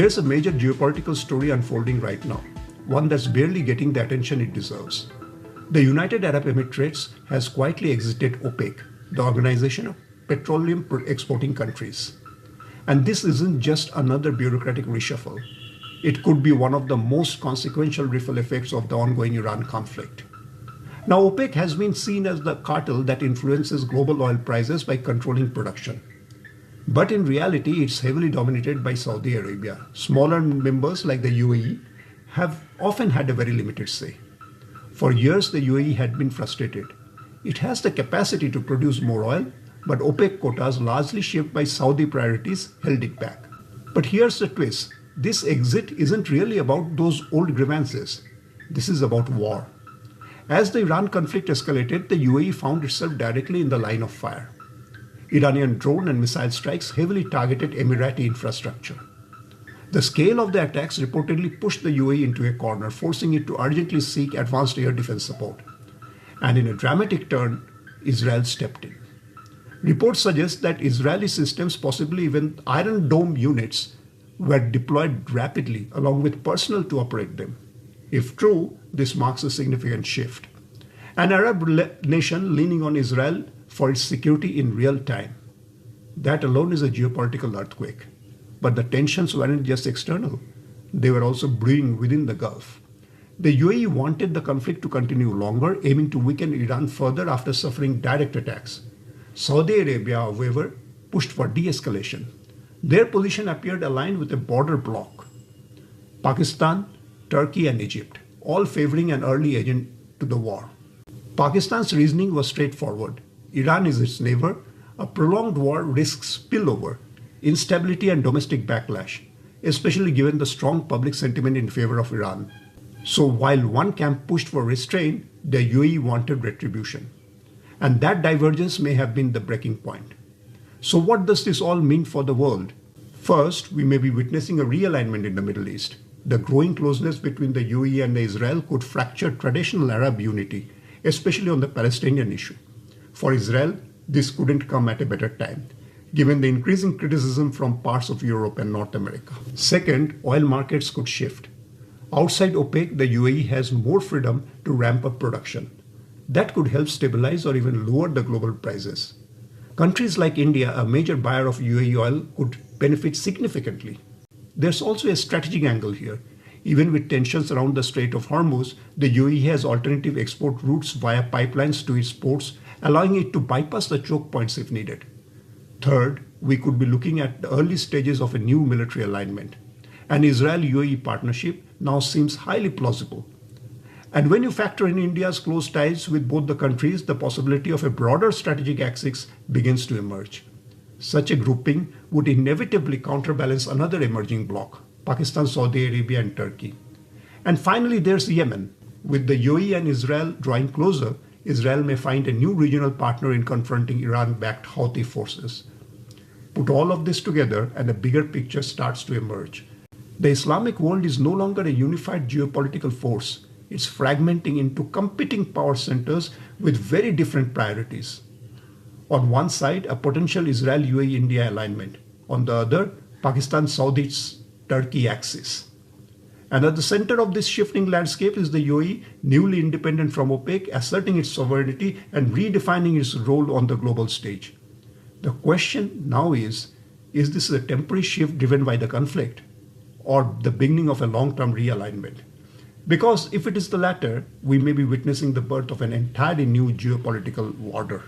There's a major geopolitical story unfolding right now, one that's barely getting the attention it deserves. The United Arab Emirates has quietly exited OPEC, the Organization of Petroleum Exporting Countries. And this isn't just another bureaucratic reshuffle. It could be one of the most consequential ripple effects of the ongoing Iran conflict. Now, OPEC has been seen as the cartel that influences global oil prices by controlling production. But in reality, it's heavily dominated by Saudi Arabia. Smaller members like the UAE have often had a very limited say. For years, the UAE had been frustrated. It has the capacity to produce more oil, but OPEC quotas, largely shaped by Saudi priorities, held it back. But here's the twist. This exit isn't really about those old grievances. This is about war. As the Iran conflict escalated, the UAE found itself directly in the line of fire. Iranian drone and missile strikes heavily targeted Emirati infrastructure. The scale of the attacks reportedly pushed the UAE into a corner, forcing it to urgently seek advanced air defense support. And in a dramatic turn, Israel stepped in. Reports suggest that Israeli systems, possibly even Iron Dome units, were deployed rapidly along with personnel to operate them. If true, this marks a significant shift. An Arab nation leaning on Israel for its security in real time. That alone is a geopolitical earthquake. But the tensions weren't just external. They were also brewing within the Gulf. The UAE wanted the conflict to continue longer, aiming to weaken Iran further after suffering direct attacks. Saudi Arabia, however, pushed for de-escalation. Their position appeared aligned with a border bloc. Pakistan, Turkey and Egypt, all favoring an early agent to the war. Pakistan's reasoning was straightforward. Iran is its neighbor. A prolonged war risks spillover, instability and domestic backlash, especially given the strong public sentiment in favor of Iran. So while one camp pushed for restraint, the UAE wanted retribution. And that divergence may have been the breaking point. So what does this all mean for the world? First, we may be witnessing a realignment in the Middle East. The growing closeness between the UAE and Israel could fracture traditional Arab unity, especially on the Palestinian issue. For Israel, this couldn't come at a better time, given the increasing criticism from parts of Europe and North America. Second, oil markets could shift. Outside OPEC, the UAE has more freedom to ramp up production. That could help stabilize or even lower the global prices. Countries like India, a major buyer of UAE oil, could benefit significantly. There's also a strategic angle here. Even with tensions around the Strait of Hormuz, the UAE has alternative export routes via pipelines to its ports, allowing it to bypass the choke points if needed. Third, we could be looking at the early stages of a new military alignment. An Israel-UAE partnership now seems highly plausible. And when you factor in India's close ties with both the countries, the possibility of a broader strategic axis begins to emerge. Such a grouping would inevitably counterbalance another emerging bloc, Pakistan, Saudi Arabia, and Turkey. And finally, there's Yemen. With the UAE and Israel drawing closer, Israel may find a new regional partner in confronting Iran-backed Houthi forces. Put all of this together and a bigger picture starts to emerge. The Islamic world is no longer a unified geopolitical force. It's fragmenting into competing power centers with very different priorities. On one side, a potential Israel-UAE-India alignment. On the other, Pakistan-Saudi-Turkey axis. And at the center of this shifting landscape is the UAE, newly independent from OPEC, asserting its sovereignty and redefining its role on the global stage. The question now is this a temporary shift driven by the conflict or the beginning of a long-term realignment? Because if it is the latter, we may be witnessing the birth of an entirely new geopolitical order.